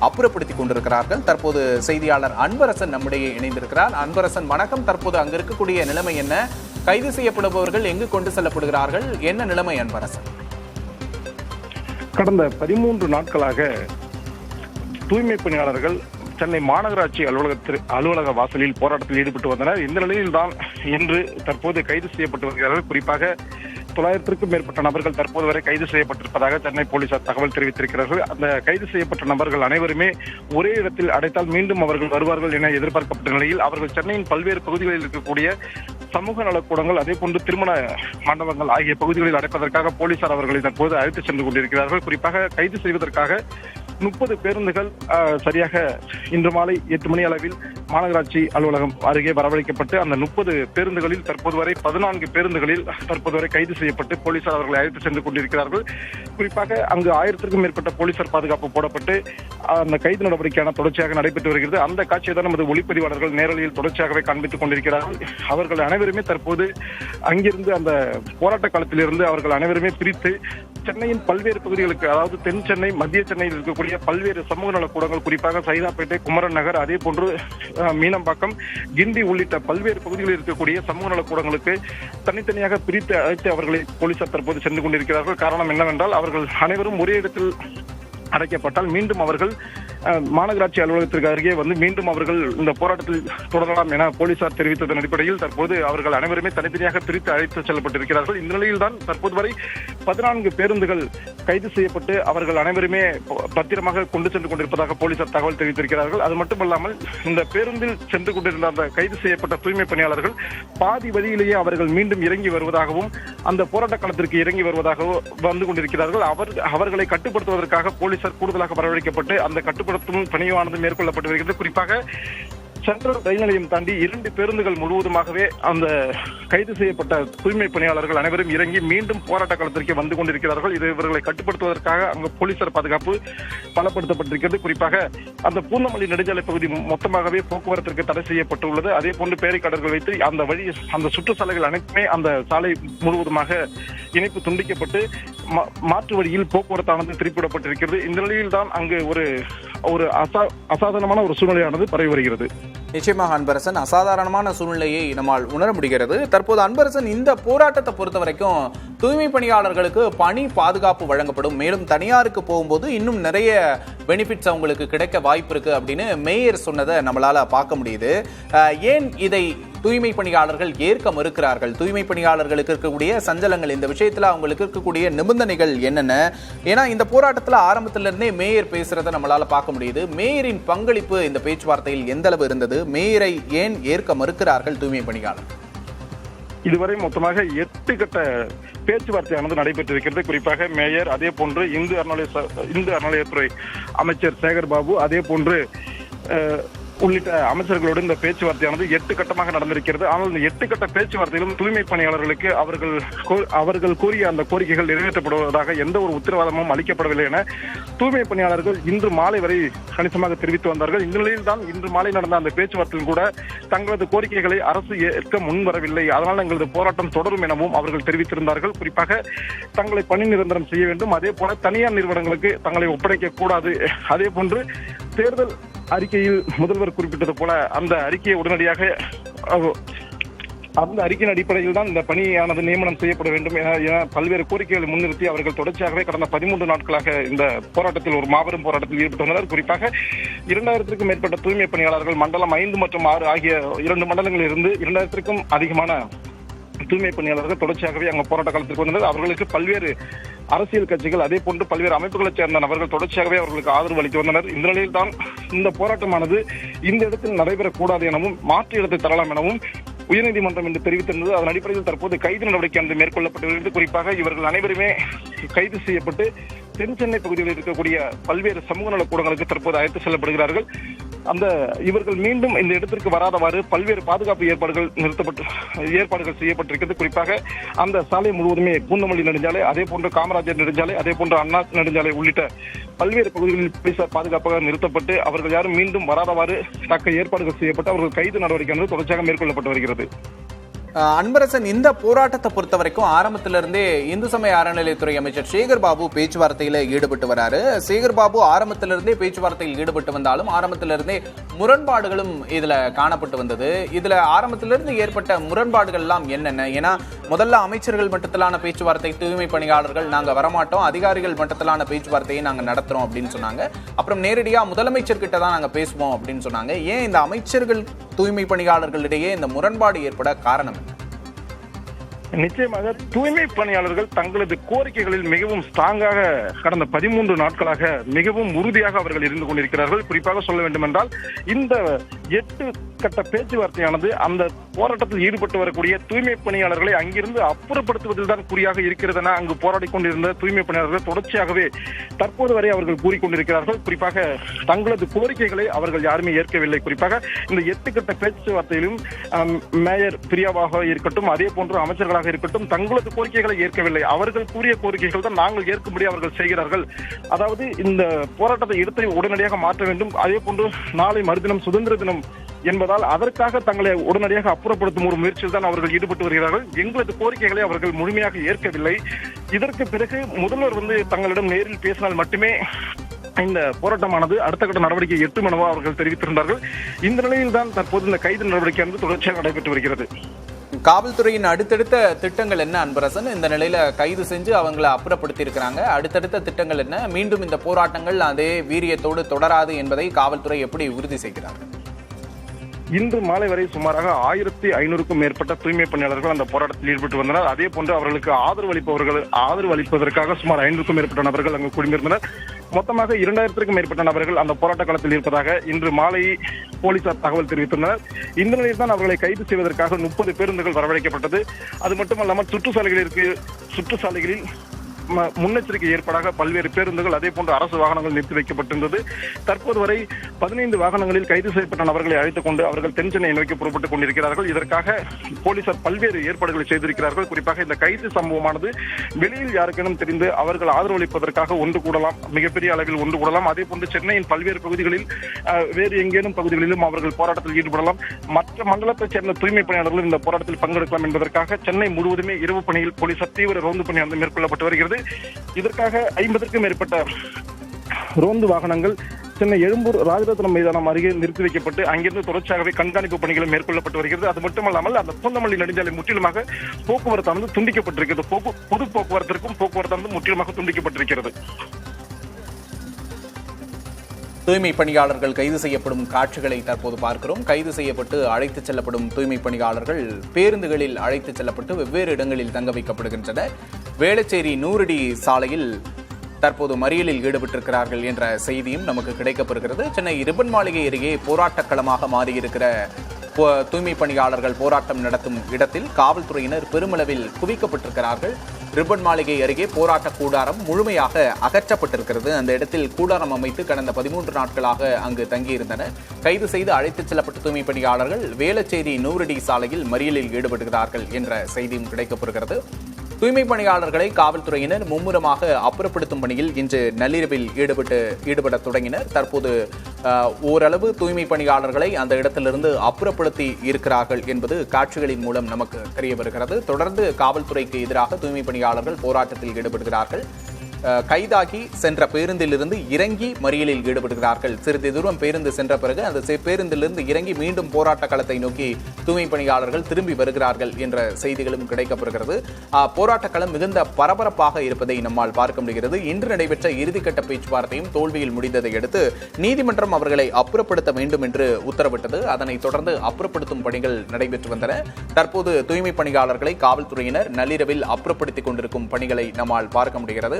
அப்புறப்படுத்திக் கொண்டிருக்கிறார்கள். தற்போது செய்தியாளர் அன்பரசன் நம்முடைய இணைந்திருக்கிறார். அன்பரசன், வணக்கம். தற்போது அங்கு இருக்கக்கூடிய நிலைமை என்ன? கைது செய்யப்படுபவர்கள் எங்கு கொண்டு செல்லப்படுகிறார்கள்? என்ன நிலைமை அன்பரசன்? கடந்த 13 நாட்களாக தூய்மை பணியாளர்கள் சென்னை மாநகராட்சி அலுவலக வாசலில் போராட்டத்தில் ஈடுபட்டு வந்தனர். இந்த நிலையில் தான் இன்று தற்போது கைது செய்யப்பட்டு வருகிறார்கள். குறிப்பாக 900க்கும் மேற்பட்ட நபர்கள் தற்போது வரை கைது செய்யப்பட்டிருப்பதாக சென்னை போலீசார் தகவல் தெரிவித்திருக்கிறார்கள். அந்த கைது செய்யப்பட்ட நபர்கள் அனைவருமே ஒரே இடத்தில் அடைத்தால் மீண்டும் அவர்கள் வருவார்கள் என எதிர்பார்க்கப்பட்ட நிலையில் அவர்கள் சென்னையின் பல்வேறு பகுதிகளில் இருக்கக்கூடிய சமூக நலக்கூடங்கள் அதே போன்று திருமண மண்டபங்கள் ஆகிய பகுதிகளில் அடைப்பதற்காக போலீசார் அவர்களை தற்போது அழைத்து சென்று கொண்டிருக்கிறார்கள். குறிப்பாக கைது செய்வதற்காக 30 பேருந்துகள் சரியாக இன்று மாலை 8 மணி அளவில் மாநகராட்சி அலுவலகம் அருகே வரவழைக்கப்பட்டு அந்த 30 பேருந்துகளில் தற்போது வரை 14 பேருந்துகளில் தற்போது வரை கைது செய்யப்பட்டு போலீசார் அவர்களை அழைத்து சென்று கொண்டிருக்கிறார்கள். குறிப்பாக அங்கு 1000க்கும் மேற்பட்ட போலீசார் பாதுகாப்பு போடப்பட்டு அந்த கைது நடவடிக்கையான தொடர்ச்சியாக நடைபெற்று வருகிறது. அந்த காட்சியை தான் நமது ஒளிப்பதிவாளர்கள் நேரலையில் தொடர்ச்சியாகவே காண்பித்துக் கொண்டிருக்கிறார்கள். அவர்கள் அனைவருமே தற்போது அங்கிருந்து அந்த போராட்ட களத்திலிருந்து அவர்கள் அனைவருமே பிரித்து சென்னையின் பல்வேறு பகுதிகளுக்கு, அதாவது தென் சென்னை, மத்திய சென்னையில் இருக்கக்கூடிய பல்வேறு சமூக நலக்கூடங்கள், குறிப்பாக சைதாப்பேட்டை, குமரன் நகர், அதே போன்று மீனம்பாக்கம், கிண்டி உள்ளிட்ட பல்வேறு பகுதிகளில் இருக்கக்கூடிய சமூக நலக்கூடங்களுக்கு தனித்தனியாக பிரித்து அழைத்து அவர்களை போலீசார் தற்போது சென்று கொண்டிருக்கிறார்கள். காரணம் என்னவென்றால் அவர்கள் அனைவரும் ஒரே இடத்தில் அடைக்கப்பட்டால் மீண்டும் அவர்கள் மாநகராட்சி அலுவலகத்திற்கு அருகே வந்து மீண்டும் அவர்கள் இந்த போராட்டத்தில் தொடரலாம் என போலீசார் தெரிவித்ததன் அடிப்படையில் தற்போது அவர்கள் அனைவருமே தனித்தனியாக பிரித்து அழைத்து செல்லப்பட்டிருக்கிறார்கள். இந்த நிலையில் தான் தற்போது வரை 14 பேருந்துகள் கைது செய்யப்பட்டு அவர்கள் அனைவருமே பத்திரமாக கொண்டு சென்று கொண்டிருப்பதாக போலீசார் தகவல் தெரிவித்திருக்கிறார்கள். அது மட்டுமல்லாமல் இந்த பேருந்தில் சென்று கொண்டிருந்த அந்த கைது செய்யப்பட்ட தூய்மை பணியாளர்கள் பாதி வழியிலேயே அவர்கள் மீண்டும் இறங்கி வருவதாகவும் அந்த போராட்ட களத்திற்கு இறங்கி வருவதாகவும் வந்து கொண்டிருக்கிறார்கள். அவர்களை கட்டுப்படுத்துவதற்காக போலீசார் கூடுதலாக வரவழைக்கப்பட்டு அந்த கட்டுப்படுத்தும் பணியானது மேற்கொள்ளப்பட்டு வருகிறது. குறிப்பாக சென்ட்ரல் ரயில் நிலையம் தாண்டி 2 பேருந்துகள் முழுவதுமாகவே அந்த கைது செய்யப்பட்ட தூய்மை பணியாளர்கள் அனைவரும் இறங்கி மீண்டும் போராட்ட களத்திற்கு வந்து கொண்டிருக்கிறார்கள். இது இவர்களை கட்டுப்படுத்துவதற்காக அங்கு போலீசார் பாதுகாப்பு பலப்படுத்தப்பட்டிருக்கிறது. குறிப்பாக அந்த பூந்தமல்லி நெடுஞ்சாலை பகுதி மொத்தமாகவே போக்குவரத்திற்கு தடை செய்யப்பட்டுள்ளது. அதே போன்று பேரிக்கடர்கள் வைத்து அந்த சுற்றுச்சாலைகள் அனைத்துமே அந்த சாலை முழுவதுமாக இணைப்பு துண்டிக்கப்பட்டு மாற்று வழியில் போக்குவரத்தானது திருப்பிவிடப்பட்டிருக்கிறது. இந்த நிலையில் தான் அங்கு ஒரு அசாதாரணமான ஒரு சூழ்நிலையானது பரவி வருகிறது. நிச்சயமாக அன்பரசன், அசாதாரணமான சூழ்நிலையை நம்மால் உணர முடிகிறது. தற்போது அன்பரசன், இந்த போராட்டத்தை பொறுத்த வரைக்கும் தூய்மை பணியாளர்களுக்கு பணி பாதுகாப்பு வழங்கப்படும், மேலும் தனியாருக்கு போகும்போது இன்னும் நிறைய பெனிஃபிட்ஸ் அவங்களுக்கு கிடைக்க வாய்ப்பு இருக்கு அப்படின்னு மேயர் சொன்னதை நம்மளால பார்க்க முடியுது. ஏன் இதை தூய்மை பணியாளர்கள் ஏற்க மறுக்கிறார்கள்? தூய்மை பணியாளர்களுக்கு இருக்கக்கூடிய சஞ்சலங்கள், இந்த விஷயத்துல அவங்களுக்கு இருக்கக்கூடிய நிபந்தனைகள் என்னென்ன? ஏன்னா இந்த போராட்டத்துல ஆரம்பத்துல இருந்தே மேயர் பேசுறதை நம்மளால பார்க்க முடியுது. மேயரின் பங்களிப்பு இந்த பேச்சுவார்த்தையில் எந்த அளவு இருந்தது? மேயரை ஏன் ஏற்க மறுக்கிறார்கள் தூய்மை பணியாளர்? இதுவரை மொத்தமாக 8 கட்ட பேச்சுவார்த்தையானது நடைபெற்றிருக்கிறது. குறிப்பாக மேயர், அதே போன்று இந்து அறநிலையத்துறை அமைச்சர் சேகர் பாபு, அதே போன்று உள்ளிட்ட அமைச்சர்களோடு இந்த பேச்சுவார்த்தையானது 8 கட்டமாக நடந்திருக்கிறது. ஆனால் இந்த 8 கட்ட பேச்சுவார்த்தையிலும் தூய்மை பணியாளர்களுக்கு அவர்கள் கூறிய அந்த கோரிக்கைகள் நிறைவேற்றப்படுவதாக எந்த ஒரு உத்தரவாதமும் அளிக்கப்படவில்லை என தூய்மை பணியாளர்கள் இன்று மாலை வரை கணிசமாக தெரிவித்து வந்தார்கள். இந்த நிலையில் தான் இன்று மாலை நடந்த அந்த பேச்சுவார்த்தையில் கூட தங்களது கோரிக்கைகளை அரசு ஏற்க முன்வரவில்லை, அதனால் எங்களது போராட்டம் தொடரும் எனவும் அவர்கள் தெரிவித்திருந்தார்கள். குறிப்பாக தங்களை பணி நிரந்தரம் செய்ய வேண்டும், அதே போல தனியார் நிறுவனங்களுக்கு தங்களை ஒப்படைக்க கூடாது, அதே போன்று தேர்தல் அறிக்கையில் முதல்வர் குறிப்பிட்டது போல அந்த அறிக்கையை உடனடியாக அந்த அறிக்கையின் அடிப்படையில் தான் இந்த பணியானது நியமனம் செய்யப்பட வேண்டும் என பல்வேறு கோரிக்கைகளை முன்னிறுத்தி அவர்கள் தொடர்ச்சியாகவே கடந்த 13 நாட்களாக இந்த போராட்டத்தில் ஒரு மாபெரும் போராட்டத்தில் ஈடுபட்டு வந்தனர். குறிப்பாக 2000க்கும் மேற்பட்ட தூய்மை பணியாளர்கள் மண்டலம் 5 மற்றும் 6 ஆகிய 2 மண்டலங்களில் இருந்து 2000க்கும் அதிகமான தூய்மை பணியாளர்கள் தொடர்ச்சியாகவே அங்கு போராட்ட காலத்திற்கு வந்தனர். அவர்களுக்கு பல்வேறு அரசியல் கட்சிகள், அதே போன்று பல்வேறு அமைப்புகளைச் சேர்ந்த நபர்கள் தொடர்ச்சியாகவே அவர்களுக்கு ஆதரவு அளித்து வந்தனர். இந்த நிலையில் தான் இந்த போராட்டமானது இந்த இடத்தில் நடைபெறக்கூடாது எனவும் மாற்று இடத்தை தரலாம் எனவும் உயர்நீதிமன்றம் என்று தெரிவித்திருந்தது. அதன் அடிப்படையில் தற்போது கைது நடவடிக்கை மேற்கொள்ளப்பட்டு வருகிறது. குறிப்பாக இவர்கள் அனைவருமே கைது செய்யப்பட்டு தென் சென்னை பகுதிகளில் இருக்கக்கூடிய பல்வேறு சமூக நலக்கூடங்களுக்கு தற்போது அழைத்து செல்லப்படுகிறார்கள். இவர்கள் மீண்டும் இந்த இடத்திற்கு வராதவாறு பல்வேறு பாதுகாப்பு ஏற்பாடுகள் செய்யப்பட்டிருக்கிறது. குறிப்பாக அந்த சாலை முழுவதுமே பூந்தமல்லி நெடுஞ்சாலை, அதே போன்று காமராஜர் நெடுஞ்சாலை, அதே போன்று அண்ணா நெடுஞ்சாலை உள்ளிட்ட பல்வேறு பகுதிகளில் போலீசார் பாதுகாப்பாக நிறுத்தப்பட்டு அவர்கள் யாரும் மீண்டும் வராதவாறு தக்க ஏற்பாடுகள் செய்யப்பட்டு அவர்கள் கைது நடவடிக்கை தொடர்ச்சியாக மேற்கொள்ளப்பட்டு வருகிறது. அன்பரசன், இந்த போராட்டத்தை பொறுத்த வரைக்கும் ஆரம்பத்திலிருந்தே இந்து சமய அறநிலையத்துறை அமைச்சர் சேகர் பாபு பேச்சுவார்த்தையில ஈடுபட்டு வராரு. சேகர் பாபு ஆரம்பத்திலிருந்தே பேச்சுவார்த்தையில் ஈடுபட்டு வந்தாலும் ஆரம்பத்திலிருந்தே முரண்பாடுகளும் இதுல காணப்பட்டு வந்தது. இதுல ஆரம்பத்திலிருந்து ஏற்பட்ட முரண்பாடுகள் எல்லாம் என்னென்ன? ஏன்னா முதல்ல அமைச்சர்கள் மட்டத்திலான பேச்சுவார்த்தை, தூய்மை பணியாளர்கள் நாங்க வரமாட்டோம், அதிகாரிகள் மட்டத்திலான பேச்சுவார்த்தையை நாங்க நடத்துறோம் அப்படின்னு சொன்னாங்க. அப்புறம் நேரடியா முதலமைச்சர் கிட்ட தான் நாங்க பேசுவோம் அப்படின்னு சொன்னாங்க. ஏன் இந்த அமைச்சர்கள் தூய்மை பணியாளர்களிடையே இந்த முரண்பாடு ஏற்பட காரணம்? நிச்சயமாக தூய்மை பணியாளர்கள் தங்களது கோரிக்கைகளில் மிகவும் ஸ்ட்ராங்காக கடந்த 13 நாட்களாக மிகவும் உறுதியாக அவர்கள் இருந்து கொண்டிருக்கிறார்கள். குறிப்பாக சொல்ல வேண்டும் என்றால் இந்த 8 கட்ட பேச்சுவார்த்தையானது அந்த போராட்டத்தில் ஈடுபட்டு வரக்கூடிய தூய்மை பணியாளர்களை அங்கிருந்து அப்புறப்படுத்துவதில் தான் குறியாக இருக்கிறது என அங்கு போராடி கொண்டிருந்த தூய்மை பணியாளர்கள் தொடர்ச்சியாகவே தற்போது வரை அவர்கள் கூறிக்கொண்டிருக்கிறார்கள். குறிப்பாக தங்களது கோரிக்கைகளை அவர்கள் யாருமே ஏற்கவில்லை. குறிப்பாக இந்த 8 கட்ட பேச்சுவார்த்தையிலும் மேயர் பிரியாவாக இருக்கட்டும், அதே போன்று அமைச்சர்களாக இருக்கட்டும், தங்களது கோரிக்கைகளை ஏற்கவில்லை. அவர்கள் கூறிய கோரிக்கைகள் தான் நாங்கள் ஏற்கும்படி அவர்கள் செய்கிறார்கள். அதாவது இந்த போராட்டத்தை இடத்தை உடனடியாக மாற்ற வேண்டும், அதே போன்று நாளை மறுதினம் சுதந்திர தினம் என்பதால் அதற்காக தங்களை உடனடியாக அப்புறப்படுத்தும் ஒரு முயற்சியில் தான் அவர்கள் ஈடுபட்டு வருகிறார்கள். எங்களது கோரிக்கைகளை அவர்கள் முழுமையாக ஏற்கவில்லை. இதற்கு பிறகு முதல்வர் தங்களிடம் நேரில் பேசினால் மட்டுமே இந்த போராட்டமானது அடுத்த கட்ட நடவடிக்கை எட்டும் எனவோ அவர்கள் தெரிவித்திருந்தார்கள். இந்த நிலையில் தான் தற்போது இந்த கைது நடவடிக்கையானது தொடர்ச்சியாக நடைபெற்று வருகிறது. காவல்துறையின் அடுத்தடுத்த திட்டங்கள் என்ன அன்பரசன்? இந்த நிலையில கைது செஞ்சு அவங்களை அப்புறப்படுத்தி இருக்கிறாங்க. அடுத்தடுத்த திட்டங்கள் என்ன? மீண்டும் இந்த போராட்டங்கள் அதே வீரியத்தோடு தொடராது என்பதை காவல்துறை எப்படி உறுதி செய்கிறார்கள்? இன்று மாலை வரை சுமாராக 1500க்கும் மேற்பட்ட தூய்மை பணியாளர்கள் அந்த போராட்டத்தில் ஈடுபட்டு வந்தனர். அதே போன்று அவர்களுக்கு ஆதரவு அளிப்பதற்காக சுமார் 500க்கும் மேற்பட்ட நபர்கள் அங்கு குழுமியிருந்தனர். மொத்தமாக 2000க்கும் மேற்பட்ட நபர்கள் அந்த போராட்ட களத்தில் இருப்பதாக இன்று மாலை போலீசார் தகவல் தெரிவித்துள்ளனர். இந்த நிலையில் தான் அவர்களை கைது செய்வதற்காக 30 பேருந்துகள் வரவழைக்கப்பட்டது. அது மட்டுமல்லாமல் சுற்றுச்சாலைகளில் முன்னெச்சரிக்கை ஏற்பாடாக பல்வேறு பேருந்துகள், அதே போன்று அரசு வாகனங்கள் நிறுத்தி வைக்கப்பட்டிருந்தது. தற்போது வரை 15 வாகனங்களில் கைது செய்யப்பட்ட நபர்களை அழைத்துக் கொண்டு அவர்கள் தென்சென்னை நோக்கி புறப்பட்டுக் கொண்டிருக்கிறார்கள். இதற்காக போலீசார் பல்வேறு ஏற்பாடுகளை செய்திருக்கிறார்கள். குறிப்பாக இந்த கைது சம்பவமானது வெளியில் யாருக்கேனும் தெரிந்து அவர்கள் ஆதரவளிப்பதற்காக ஒன்று கூடலாம், மிகப்பெரிய அளவில் ஒன்று கூடலாம். அதே போன்று சென்னையின் பல்வேறு பகுதிகளில் வேறு எங்கேனும் பகுதிகளிலும் அவர்கள் போராட்டத்தில் ஈடுபடலாம். மற்ற மண்டலத்தைச் சேர்ந்த தூய்மை பணியாளர்கள் இந்த போராட்டத்தில் பங்கெடுக்கலாம் என்பதற்காக சென்னை முழுவதுமே இரவு பணியில் போலீசார் தீவிர ரோந்து பணியானது மேற்கொள்ளப்பட்டு வருகிறது. இதற்காக 50க்கும் மேற்பட்ட ரோந்து வாகனங்கள் சென்னை எழும்பூர் ராஜரத்னம் மைதானம் அருகே நிறுத்தி வைக்கப்பட்டு அங்கிருந்து தொடர்ச்சியாகவே கண்காணிப்பு பணிகளும் மேற்கொள்ளப்பட்டு வருகிறது. அது மட்டுமல்லாமல் அந்த பூந்தமல்லி நெடுஞ்சாலை முற்றிலுமாக போக்குவரத்தானது துண்டிக்கப்பட்டிருக்கிறது. பொது போக்குவரத்திற்கும் போக்குவரத்தானது முற்றிலுமாக துண்டிக்கப்பட்டிருக்கிறது. தூய்மை பணியாளர்கள் கைது செய்யப்படும் காட்சிகளை தற்போது பார்க்கிறோம். கைது செய்யப்பட்டு அழைத்துச் செல்லப்படும் தூய்மை பணியாளர்கள் பேருந்துகளில் அழைத்துச் செல்லப்பட்டு வெவ்வேறு இடங்களில் தங்க வைக்கப்படுகின்றனர். வேளச்சேரி 100 அடி சாலையில் தற்போது மறியலில் ஈடுபட்டிருக்கிறார்கள் என்ற செய்தியும் நமக்கு கிடைக்கப்பெறுகிறது. சென்னை ரிப்பன் மாளிகை அருகே போராட்டக் களமாக மாறியிருக்கிற தூய்மை பணியாளர்கள் போராட்டம் நடத்தும் இடத்தில் காவல்துறையினர் பெருமளவில் குவிக்கப்பட்டிருக்கிறார்கள். ரிப்பன் மாளிகை அருகே போராட்ட கூடாரம் முழுமையாக அகற்றப்பட்டிருக்கிறது. அந்த இடத்தில் கூடாரம் அமைத்து கடந்த 13 நாட்களாக அங்கு தங்கியிருந்தனர். கைது செய்து அழைத்துச் செல்லப்பட்ட தூய்மை பணியாளர்கள் வேளச்சேரி 100 அடி சாலையில் மறியலில் ஈடுபடுகிறார்கள் என்ற செய்தியும் கிடைக்கப்பெறுகிறது. தூய்மை பணியாளர்களை காவல்துறையினர் மும்முரமாக அப்புறப்படுத்தும் பணியில் இன்று நள்ளிரவில் ஈடுபட தொடங்கினர். தற்போது ஓரளவு தூய்மை பணியாளர்களை அந்த இடத்திலிருந்து அப்புறப்படுத்தி இருக்கிறார்கள் என்பது காட்சிகளின் மூலம் நமக்கு தெரிய வருகிறது. தொடர்ந்து காவல்துறைக்கு எதிராக தூய்மை பணியாளர்கள் போராட்டத்தில் ஈடுபடுகிறார்கள். கைதாகி சென்ற பேருந்திலிருந்து இறங்கி மறியலில் ஈடுபடுகிறார்கள். சிறிது தூரம் பேருந்து சென்ற பிறகு அந்த பேருந்திலிருந்து இறங்கி மீண்டும் போராட்ட களத்தை நோக்கி தூய்மை பணியாளர்கள் திரும்பி வருகிறார்கள் என்ற செய்திகளும் கிடைக்கப்பெறுகிறது. போராட்ட களம் மிகுந்த பரபரப்பாக இருப்பதை நம்மால் பார்க்க முடிகிறது. இன்று நடைபெற்ற இறுதிக்கட்ட பேச்சுவார்த்தையும் தோல்வியில் முடிந்ததை அடுத்து நீதிமன்றம் அவர்களை அப்புறப்படுத்த வேண்டும் என்று உத்தரவிட்டது. அதனைத் தொடர்ந்து அப்புறப்படுத்தும் பணிகள் நடைபெற்று வந்தன. தற்போது தூய்மை பணியாளர்களை காவல்துறையினர் நள்ளிரவில் அப்புறப்படுத்திக் கொண்டிருக்கும் பணிகளை நம்மால் பார்க்க முடிகிறது.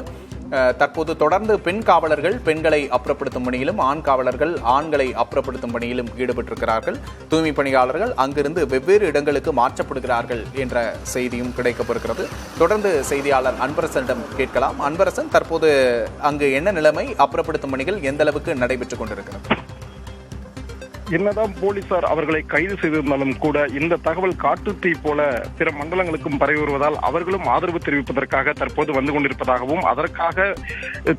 தற்போது தொடர்ந்து பெண் காவலர்கள் பெண்களை அப்புறப்படுத்தும் பணியிலும் ஆண் காவலர்கள் ஆண்களை அப்புறப்படுத்தும் பணியிலும் ஈடுபட்டிருக்கிறார்கள். தூய்மை பணியாளர்கள் அங்கிருந்து வெவ்வேறு இடங்களுக்கு மாற்றப்படுகிறார்கள் என்ற செய்தியும் கிடைக்கப்பெறுகிறது. தொடர்ந்து செய்தியாளர் அன்பரசனிடம் கேட்கலாம். அன்பரசன், தற்போது அங்கு என்ன நிலைமை? அப்புறப்படுத்தும் பணிகள் எந்த அளவுக்கு நடைபெற்றுக் கொண்டிருக்கிறது? என்னதான் போலீசார் அவர்களை கைது செய்திருந்தாலும் கூட இந்த தகவல் காட்டுத்தீ போல பிற மண்டலங்களுக்கும் பரவி வருவதால் அவர்களும் ஆதரவு தெரிவிப்பதற்காக தற்போது வந்து கொண்டிருப்பதாகவும் அதற்காக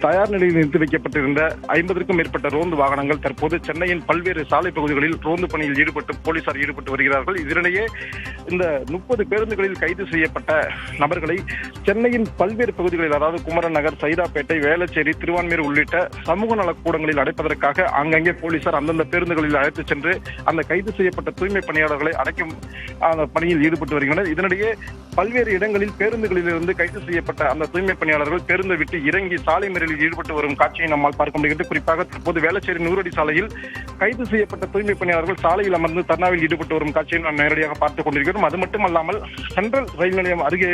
தயார் நிலையில் நிறுத்தி வைக்கப்பட்டிருந்த 50க்கும் மேற்பட்ட ரோந்து வாகனங்கள் தற்போது சென்னையின் பல்வேறு சாலை பகுதிகளில் ரோந்து பணியில் போலீசார் ஈடுபட்டு வருகிறார்கள். இதனிடையே இந்த 30 பேருந்துகளில் கைது செய்யப்பட்ட நபர்களை சென்னையின் பல்வேறு பகுதிகளில், அதாவது குமரன் நகர், சைதாப்பேட்டை, வேளச்சேரி, திருவான்மியூர் உள்ளிட்ட சமூக நலக்கூடங்களில் அடைப்பதற்காக அங்கங்கே போலீசார் அந்தந்த பேருந்துகளில் அழைத்து சென்று அந்த கைது செய்யப்பட்ட தூய்மை பணியாளர்களை அடைக்கும் பணியில் ஈடுபட்டு வருகின்றனர். இதனிடையே பல்வேறு இடங்களில் பேருந்துகளிலிருந்து கைது செய்யப்பட்ட அந்த தூய்மை பணியாளர்கள் பேருந்தை விட்டு இறங்கி சாலை மறியலில் ஈடுபட்டு வரும் காட்சியை நம்மால் பார்க்க முடிகிறது. குறிப்பாக தற்போது வேளச்சேரி 100 அடி சாலையில் கைது செய்யப்பட்ட தூய்மை பணியாளர்கள் சாலையில் அமர்ந்து தர்ணாவில் ஈடுபட்டு வரும் காட்சியை நாம் நேரடியாக பார்த்துக் கொண்டிருக்கிறோம். அது மட்டுமல்லாமல் சென்ட்ரல் ரயில் நிலையம் அருகே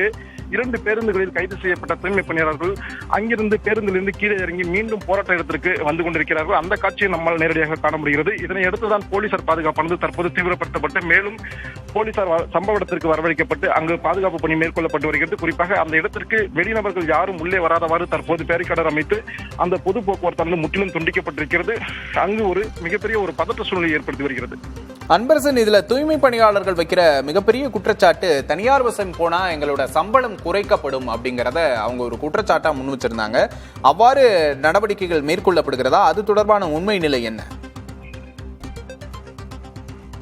2 பேருந்துகளில் கைது செய்யப்பட்ட தூய்மை பணியாளர்கள் அங்கிருந்து பேருந்திலிருந்து கீழே இறங்கி மீண்டும் போராட்ட இடத்திற்கு வந்து கொண்டிருக்கிறார்கள். அந்த காட்சியை நம்மால் நேரடியாக காண முடிகிறது. இதனை அடுத்துதான் போலீசார் பாதுகாப்பானது தற்போது தீவிரப்படுத்தப்பட்டு மேலும் போலீசார் சம்பவ இடத்திற்கு வரவழைக்கப்பட்டு அங்கு பாதுகாப்பு பணி மேற்கொள்ளப்பட்டு வருகிறது. குறிப்பாக அந்த இடத்திற்கு வெளிநபர்கள் யாரும் உள்ளே வராதவாறு தற்போது பேரிகார்டர் அமைத்து அந்த பொது போக்குவரத்தானது முற்றிலும் துண்டிக்கப்பட்டிருக்கிறது. அங்கு ஒரு மிகப்பெரிய ஒரு பதற்ற சூழ்நிலை ஏற்படுத்தி வருகிறது. அன்பரசன், இதுல தூய்மை பணியாளர்கள் வைக்கிற மிகப்பெரிய குற்றச்சாட்டு தனியார் வசம் போனா எங்களோட சம்பளம் குறைக்கப்படும் அப்படிங்கறத அவங்க ஒரு குற்றச்சாட்டா முன் வச்சிருந்தாங்க. அவ்வாறு நடவடிக்கைகள் மேற்கொள்ளப்படுகிறதா? அது தொடர்பான உண்மை நிலை என்ன?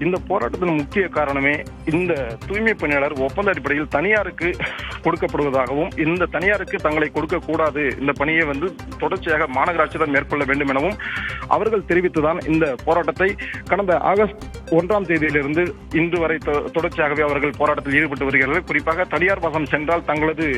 இந்த போராட்டத்தின் முக்கிய காரணமே இந்த தூய்மை பணியாளர் ஒப்பந்த அடிப்படையில் தனியாருக்கு கொடுக்கப்படுவதாகவும், இந்த தனியாருக்கு தங்களை கொடுக்க கூடாது, இந்த பணியை தொடர்ச்சியாக மாநகராட்சி தான் மேற்கொள்ள வேண்டும் எனவும் அவர்கள் தெரிவித்துதான் இந்த போராட்டத்தை கடந்த ஆகஸ்ட் 1ஆம் தேதியிலிருந்து இன்று வரை தொடர்ச்சியாகவே அவர்கள் போராட்டத்தில் ஈடுபட்டு வருகிறார்கள். குறிப்பாக தனியார் வசம் சென்றால் தங்களது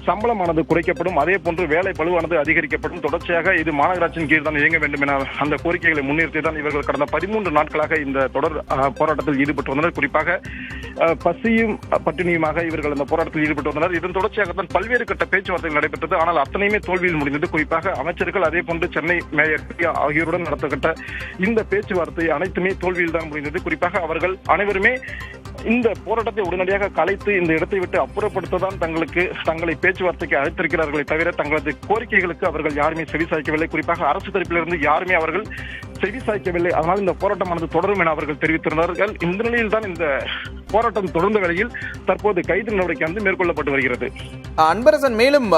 சம்பளமானது குறைக்கப்படும், அதே போன்று வேலை பளுவானது அதிகரிக்கப்படும், தொடர்ச்சியாக இது மாநகராட்சியின் கீழ் தான் இயங்க வேண்டும் என அந்த கோரிக்கைகளை முன்னிறுத்தி தான் இவர்கள் கடந்த 13 நாட்களாக இந்த தொடர் போராட்டத்தில் ஈடுபட்டு வந்தனர். குறிப்பாக பசியும் பட்டினியுமாக இவர்கள் அந்த போராட்டத்தில் ஈடுபட்டு வந்தனர். இதன் தொடர்ச்சியாகத்தான் பல்வேறு கட்ட பேச்சுவார்த்தைகள் நடைபெற்றது. ஆனால் அத்தனையுமே தோல்வியில் முடிந்தது. குறிப்பாக அமைச்சர்கள், அதே போன்று சென்னை மேயர் ஆகியோருடன் நடத்தப்பட்ட இந்த பேச்சுவார்த்தை அனைத்துமே தோல்வியில் தான் முடிந்தது. குறிப்பாக அவர்கள் அனைவருமே இந்த போராட்டத்தை உடனடியாக கலைத்து இந்த இடத்தை விட்டு அப்புறப்படுத்ததான் தங்களை பேச்சுவார்த்தைக்கு அழைத்திருக்கிறார்களே தவிர தங்களது கோரிக்கைகளுக்கு அவர்கள் யாருமே செவிசாய்க்கவில்லை. குறிப்பாக அரசு தரப்பிலிருந்து யாருமே அவர்கள் செவிசாய்க்கவில்லை. அதனால் இந்த போராட்டமானது தொடரும் என அவர்கள் தெரிவித்திருந்தார்கள். இந்த நிலையில் தான் இந்த போராட்டம் தொடர்ந்த வேளையில் தற்போது கைது நடவடிக்கை மேற்கொள்ளப்பட்டு வருகிறது. அன்பரசன், மேலும்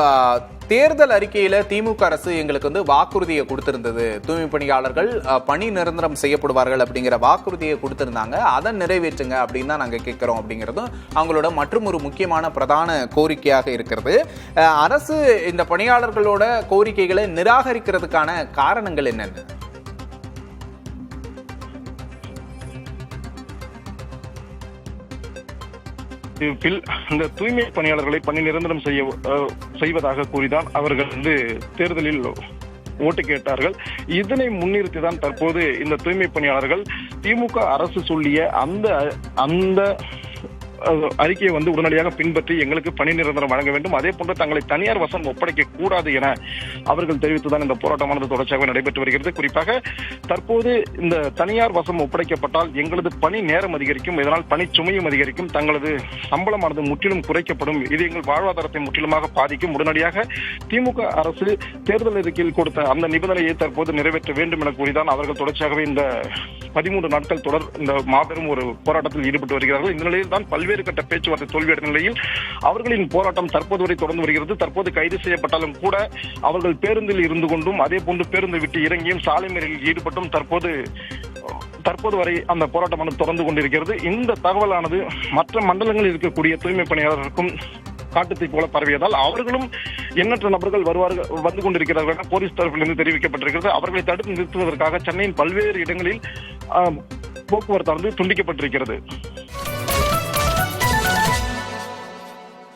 தேர்தல் அறிக்கையில திமுக அரசு எங்களுக்கு வாக்குறுதியை கொடுத்திருந்தது, தூய்மை பணியாளர்கள் பணி நிரந்தரம் செய்யப்படுவார்கள் அப்படிங்கிற வாக்குறுதியை கொடுத்திருந்தாங்க, அதை நிறைவேற்றுங்க அப்படின்னு தான் நாங்க கேட்கிறோம் அப்படிங்கிறதும் அவங்களோட மற்றும் ஒரு முக்கியமான பிரதான கோரிக்கையாக இருக்கிறது. அரசு இந்த பணியாளர்களோட கோரிக்கைகளை நிராகரிக்கிறதுக்கான காரணங்கள் என்னென்ன? இந்த தூய்மை பணியாளர்களை பணி நிரந்தரம் செய்வதாக கூறிதான் அவர்கள் தேர்தலில் ஓட்டு கேட்டார்கள். இதனை முன்னிறுத்திதான் தற்போது இந்த தூய்மை பணியாளர்கள் திமுக அரசு சொல்லிய அந்த அறிக்கையை உடனடியாக பின்பற்றி எங்களுக்கு பணி நிரந்தரம் வழங்க வேண்டும், அதே போன்று தங்களை தனியார் வசம் ஒப்படைக்க கூடாது என அவர்கள் தெரிவித்துதான் இந்த போராட்டமானது தொடர்ச்சியாக நடைபெற்று வருகிறது. குறிப்பாக தற்போது இந்த தனியார் வசம் ஒப்படைக்கப்பட்டால் எங்களது பணி நேரம் அதிகரிக்கும், இதனால் பணி சுமையும் அதிகரிக்கும், தங்களது சம்பளமானது முற்றிலும் குறைக்கப்படும், இது எங்கள் வாழ்வாதாரத்தை முற்றிலுமாக பாதிக்கும். உடனடியாக திமுக அரசு தேர்தல் அறிக்கையில் கொடுத்த அந்த நிபந்தனையை தற்போது நிறைவேற்ற வேண்டும் என கூறிதான் அவர்கள் தொடர்ச்சியாகவே இந்த 13 நாட்கள் தொடர் இந்த மாபெரும் ஒரு போராட்டத்தில் ஈடுபட்டு வருகிறார்கள். இந்த நிலையில் தான் பல்வேறு கட்ட பேச்சுவார்த்தை தோல்வியடைந்த நிலையில் அவர்களின் போராட்டம் தற்போது வரை தொடர்ந்து வருகிறது. தற்போது கைது செய்யப்பட்டாலும் கூட அவர்கள் பேருந்தில் இருந்து கொண்டும், அதே போன்று பேருந்தை விட்டு இறங்கியும் சாலை மறியலில் ஈடுபட்டும் தற்போது வரை அந்த போராட்டமானது தொடர்ந்து கொண்டிருக்கிறது. இந்த தகவலானது மற்ற மண்டலங்களில் இருக்கக்கூடிய தூய்மை பணியாளர்களுக்கும் காட்டுத்தை போல பரவியதால் அவர்களும் எண்ணற்ற நபர்கள் வந்து கொண்டிருக்கிறார்கள் என போலீஸ் தரப்பிலிருந்து தெரிவிக்கப்பட்டிருக்கிறது. அவர்களை தடுத்து நிறுத்துவதற்காக சென்னையின் பல்வேறு இடங்களில் போக்குவரத்தானது துண்டிக்கப்பட்டிருக்கிறது.